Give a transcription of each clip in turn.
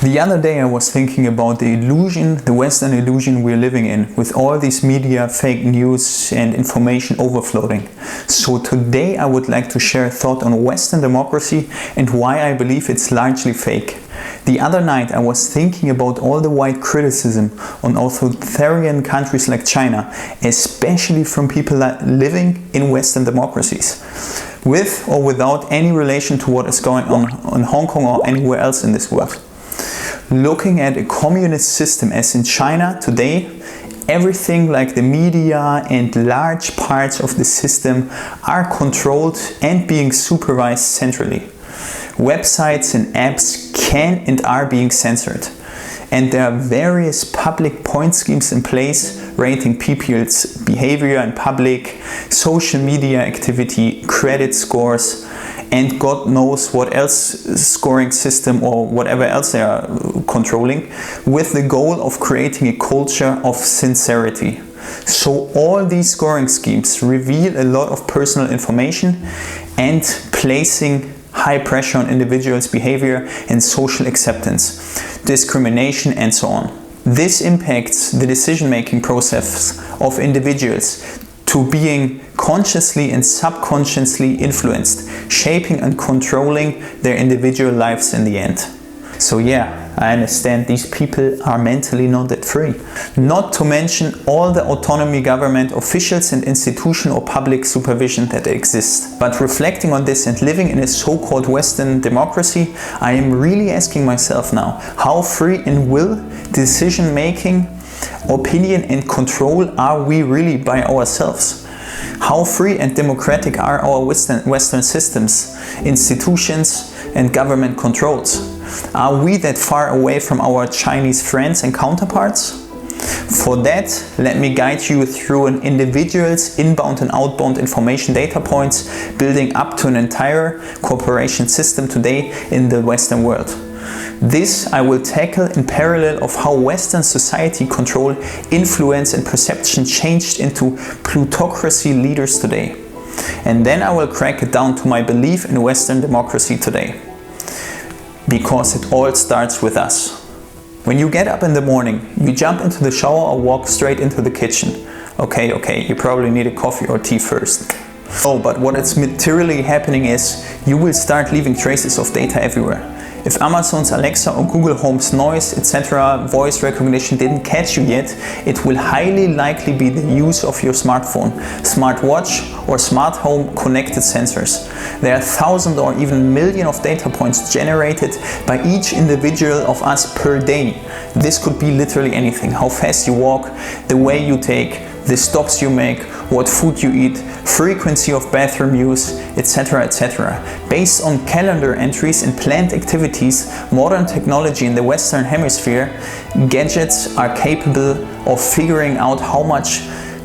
The other day I was thinking about the illusion, the Western illusion we're living in, with all these media, fake news and information overflowing. So today I would like to share a thought on Western democracy and why I believe it's largely fake. The other night I was thinking about all the wide criticism on authoritarian countries like China, especially from people living in Western democracies, with or without any relation to what is going on in Hong Kong or anywhere else in this world. Looking at a communist system as in China today, everything like the media and large parts of the system are controlled and being supervised centrally. Websites and apps can and are being censored. And there are various public point schemes in place rating people's behavior in public, social media activity, credit scores, and God knows what else scoring system or whatever else they are controlling, with the goal of creating a culture of sincerity. So all these scoring schemes reveal a lot of personal information and placing high pressure on individuals' behavior and social acceptance, discrimination and so on. This impacts the decision-making process of individuals to being consciously and subconsciously influenced, shaping and controlling their individual lives in the end. So yeah, I understand these people are mentally not that free. Not to mention all the autonomy government officials and institutional or public supervision that exists. But reflecting on this and living in a so-called Western democracy, I am really asking myself now, how free in will, decision-making, opinion and control are we really by ourselves? How free and democratic are our Western systems, institutions and government controls? Are we that far away from our Chinese friends and counterparts? For that, let me guide you through an individual's inbound and outbound information data points, building up to an entire cooperation system today in the Western world. This I will tackle in parallel of how Western society control, influence and perception changed into plutocracy leaders today. And then I will crack it down to my belief in Western democracy today. Because it all starts with us. When you get up in the morning, you jump into the shower or walk straight into the kitchen. Okay, you probably need a coffee or tea first. Oh, but what is materially happening is you will start leaving traces of data everywhere. If Amazon's Alexa or Google Home's noise, etc. voice recognition didn't catch you yet, it will highly likely be the use of your smartphone, smartwatch or smart home connected sensors. There are thousands or even millions of data points generated by each individual of us per day. This could be literally anything: how fast you walk, the way you take, the stops you make, what food you eat, frequency of bathroom use, etc. etc. Based on calendar entries and planned activities, modern technology in the Western Hemisphere, gadgets are capable of figuring out how much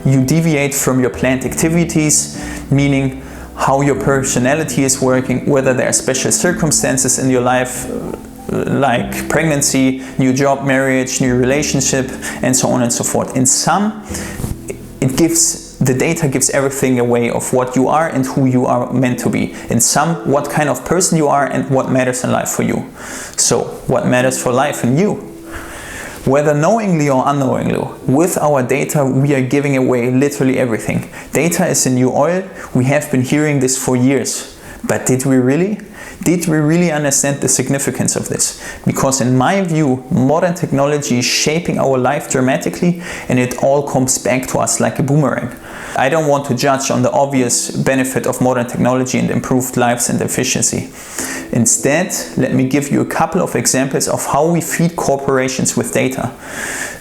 you deviate from your planned activities, meaning how your personality is working, whether there are special circumstances in your life, like pregnancy, new job, marriage, new relationship, and so on and so forth. In sum, the data gives everything away of what you are and who you are meant to be. In sum, what kind of person you are and what matters in life for you. So, what matters for life in you? Whether knowingly or unknowingly, with our data we are giving away literally everything. Data is the new oil. We have been hearing this for years. But did we really? Did we really understand the significance of this? Because in my view, modern technology is shaping our life dramatically and it all comes back to us like a boomerang. I don't want to judge on the obvious benefit of modern technology and improved lives and efficiency. Instead, let me give you a couple of examples of how we feed corporations with data.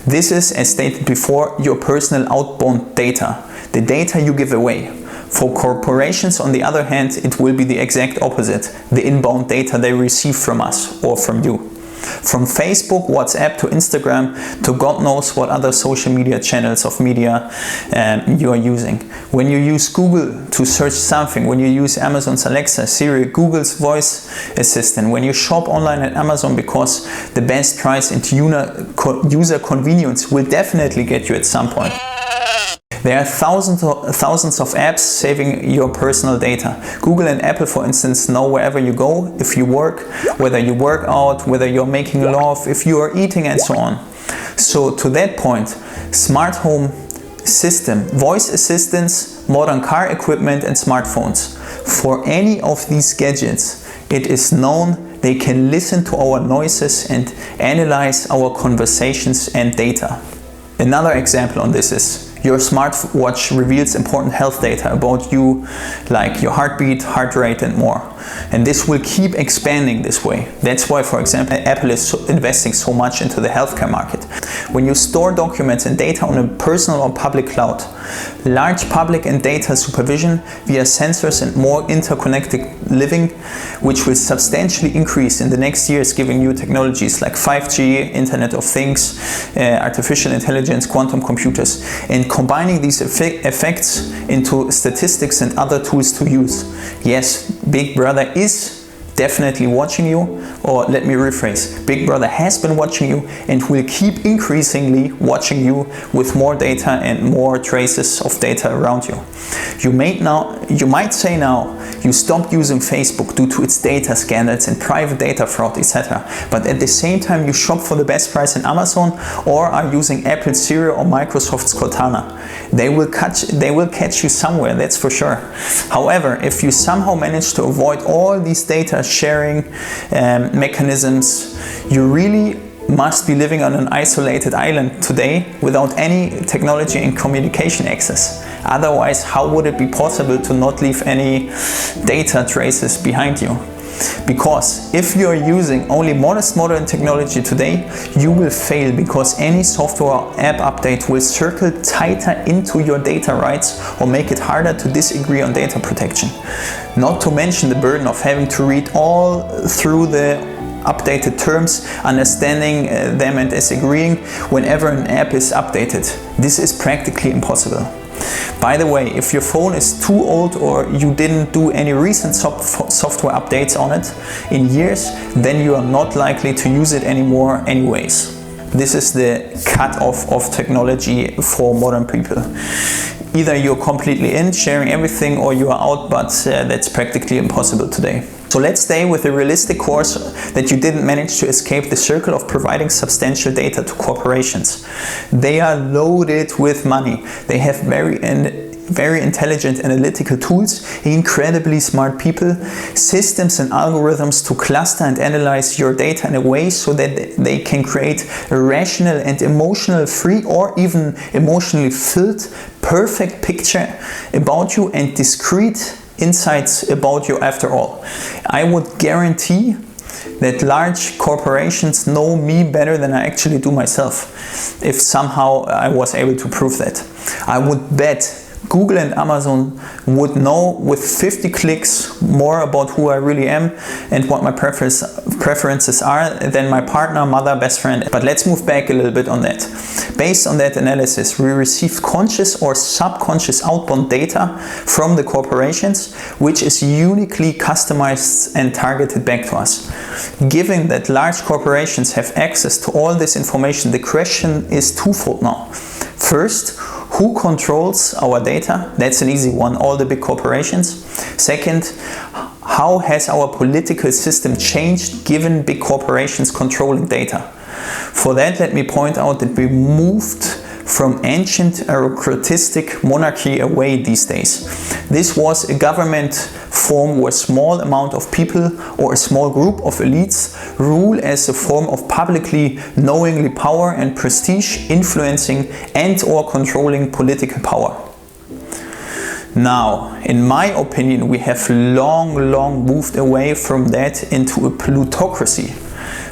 This is, as stated before, your personal outbound data, the data you give away. For corporations, on the other hand, it will be the exact opposite, the inbound data they receive from us or from you. From Facebook, WhatsApp to Instagram to God knows what other social media channels of media you are using. When you use Google to search something, when you use Amazon's Alexa, Siri, Google's voice assistant, when you shop online at Amazon because the best price and user convenience will definitely get you at some point. There are thousands of apps saving your personal data. Google and Apple, for instance, know wherever you go, if you work, whether you work out, whether you're making love, if you are eating, and so on. So to that point, smart home system, voice assistants, modern car equipment and smartphones. For any of these gadgets, it is known they can listen to our noises and analyze our conversations and data. Another example on this is your smartwatch reveals important health data about you, like your heartbeat, heart rate and more. And this will keep expanding this way. That's why, for example, Apple is investing so much into the healthcare market. When you store documents and data on a personal or public cloud, large public and data supervision via sensors and more interconnected living, which will substantially increase in the next years, giving new technologies like 5G, Internet of Things, artificial intelligence, quantum computers, and combining these effects into statistics and other tools to use. Yes, Big Brother is definitely watching you, or let me rephrase, Big Brother has been watching you and will keep increasingly watching you with more data and more traces of data around you. You might say now, you stopped using Facebook due to its data scandals and private data fraud, etc. But at the same time you shop for the best price in Amazon or are using Apple's Siri or Microsoft's Cortana. They will catch you somewhere, that's for sure. However, if you somehow manage to avoid all these data sharing mechanisms, you really must be living on an isolated island today without any technology and communication access. Otherwise, how would it be possible to not leave any data traces behind you? Because if you are using only modest modern technology today, you will fail, because any software or app update will circle tighter into your data rights or make it harder to disagree on data protection. Not to mention the burden of having to read all through the updated terms, understanding them and disagreeing whenever an app is updated. This is practically impossible. By the way, if your phone is too old or you didn't do any recent software updates on it in years, then you are not likely to use it anymore anyways. This is the cut-off of technology for modern people. Either you're completely in, sharing everything, or you are out, but that's practically impossible today. So let's stay with the realistic course that you didn't manage to escape the circle of providing substantial data to corporations. They are loaded with money. They have very intelligent analytical tools, incredibly smart people, systems and algorithms to cluster and analyze your data in a way so that they can create a rational and emotional free or even emotionally filled perfect picture about you and discrete insights about you after all. I would guarantee that large corporations know me better than I actually do myself, if somehow I was able to prove that. I would bet Google and Amazon would know with 50 clicks more about who I really am and what my preferences are than my partner, mother, best friend. But let's move back a little bit on that. Based on that analysis, we receive conscious or subconscious outbound data from the corporations, which is uniquely customized and targeted back to us. Given that large corporations have access to all this information, the question is twofold now. First, who controls our data? That's an easy one, all the big corporations. Second, how has our political system changed given big corporations controlling data? For that, let me point out that we moved from ancient aristocratic monarchy away these days. This was a government form where a small amount of people or a small group of elites rule as a form of publicly knowingly power and prestige, influencing and or controlling political power. Now, in my opinion, we have long moved away from that into a plutocracy,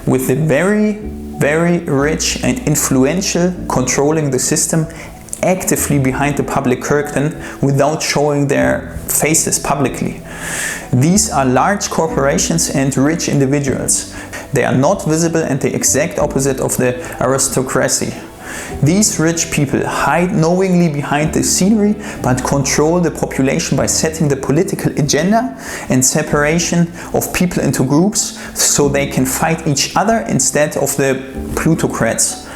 with the very rich and influential controlling the system actively behind the public curtain without showing their faces publicly. These are large corporations and rich individuals. They are not visible and the exact opposite of the aristocracy. These rich people hide knowingly behind the scenery but control the population by setting the political agenda and separation of people into groups so they can fight each other instead of the plutocrats.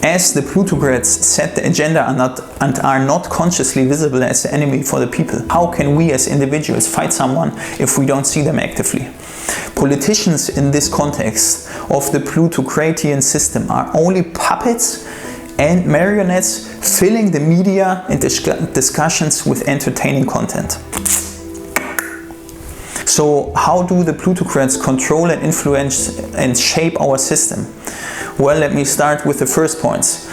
As the plutocrats set the agenda and are not consciously visible as the enemy for the people, how can we as individuals fight someone if we don't see them actively? Politicians in this context of the plutocratian system are only puppets and marionettes filling the media and discussions with entertaining content. So how do the plutocrats control and influence and shape our system? Well, let me start with the first points.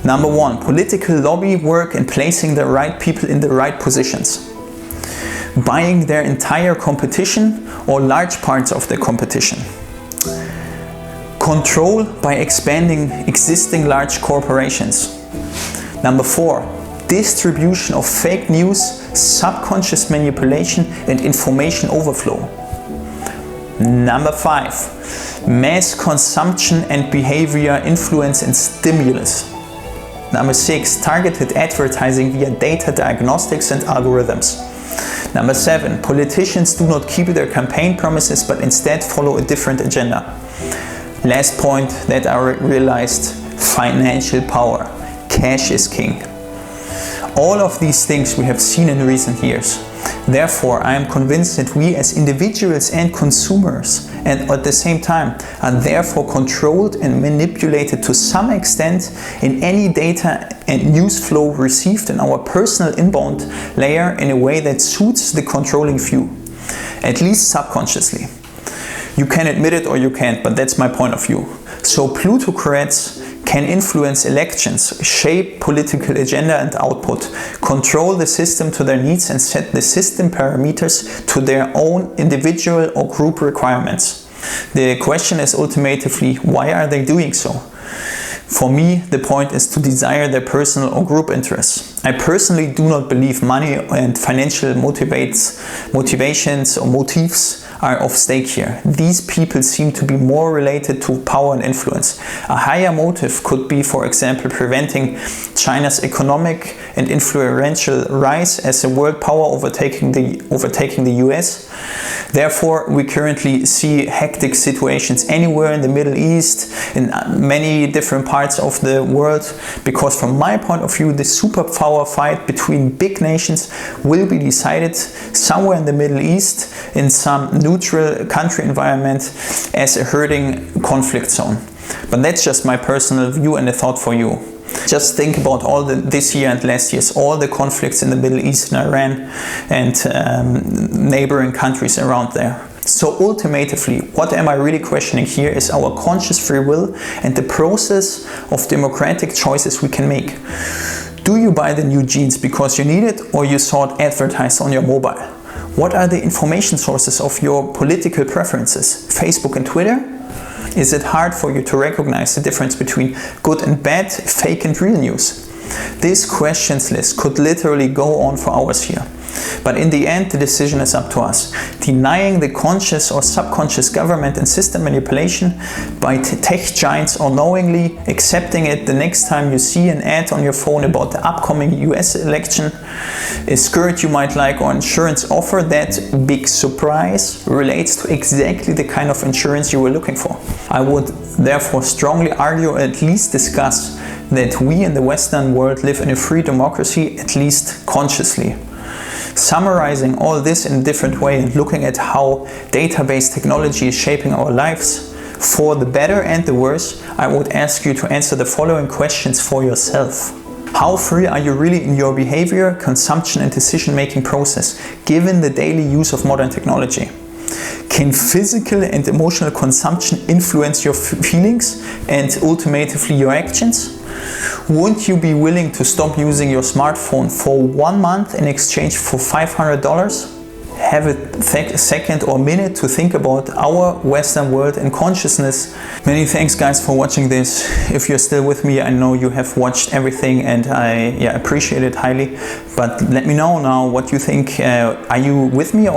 Number one, political lobby work and placing the right people in the right positions. Buying their entire competition or large parts of the competition. Control by expanding existing large corporations. Number four, distribution of fake news, subconscious manipulation and information overflow. Number five, mass consumption and behavior influence and stimulus. Number six, targeted advertising via data diagnostics and algorithms. Number seven, politicians do not keep their campaign promises but instead follow a different agenda. Last point that I realized, financial power. Cash is king. All of these things we have seen in recent years. Therefore, I am convinced that we as individuals and consumers and at the same time are therefore controlled and manipulated to some extent in any data and news flow received in our personal inbound layer in a way that suits the controlling few, at least subconsciously. You can admit it or you can't, but that's my point of view. So plutocrats can influence elections, shape political agenda and output, control the system to their needs and set the system parameters to their own individual or group requirements. The question is ultimately, why are they doing so? For me, the point is to desire their personal or group interests. I personally do not believe money and financial motivations or motives are of stake here. These people seem to be more related to power and influence. A higher motive could be, for example, preventing China's economic and influential rise as a world power overtaking the US. Therefore, we currently see hectic situations anywhere in the Middle East, in many different parts of the world, because from my point of view, the superpower fight between big nations will be decided somewhere in the Middle East, in some neutral country environment, as a herding conflict zone. But that's just my personal view and a thought for you. Just think about all this year and last year's, all the conflicts in the Middle East and Iran and neighboring countries around there. So ultimately, what am I really questioning here is our conscious free will and the process of democratic choices we can make. Do you buy the new jeans because you need it or you saw it advertised on your mobile? What are the information sources of your political preferences? Facebook and Twitter? Is it hard for you to recognize the difference between good and bad, fake and real news? This questions list could literally go on for hours here. But in the end, the decision is up to us. Denying the conscious or subconscious government and system manipulation by tech giants, or knowingly accepting it the next time you see an ad on your phone about the upcoming US election, a skirt you might like or insurance offer that, big surprise, relates to exactly the kind of insurance you were looking for. I would therefore strongly argue, or at least discuss, that we in the Western world live in a free democracy, at least consciously. Summarizing all this in a different way and looking at how database technology is shaping our lives for the better and the worse, I would ask you to answer the following questions for yourself. How free are you really in your behavior, consumption and decision-making process, given the daily use of modern technology? Can physical and emotional consumption influence your feelings and ultimately your actions? Won't you be willing to stop using your smartphone for 1 month in exchange for $500? Have a second or minute to think about our Western world and consciousness. Many thanks guys for watching this. If you're still with me, I know you have watched everything and I appreciate it highly. But let me know now what you think. Are you with me or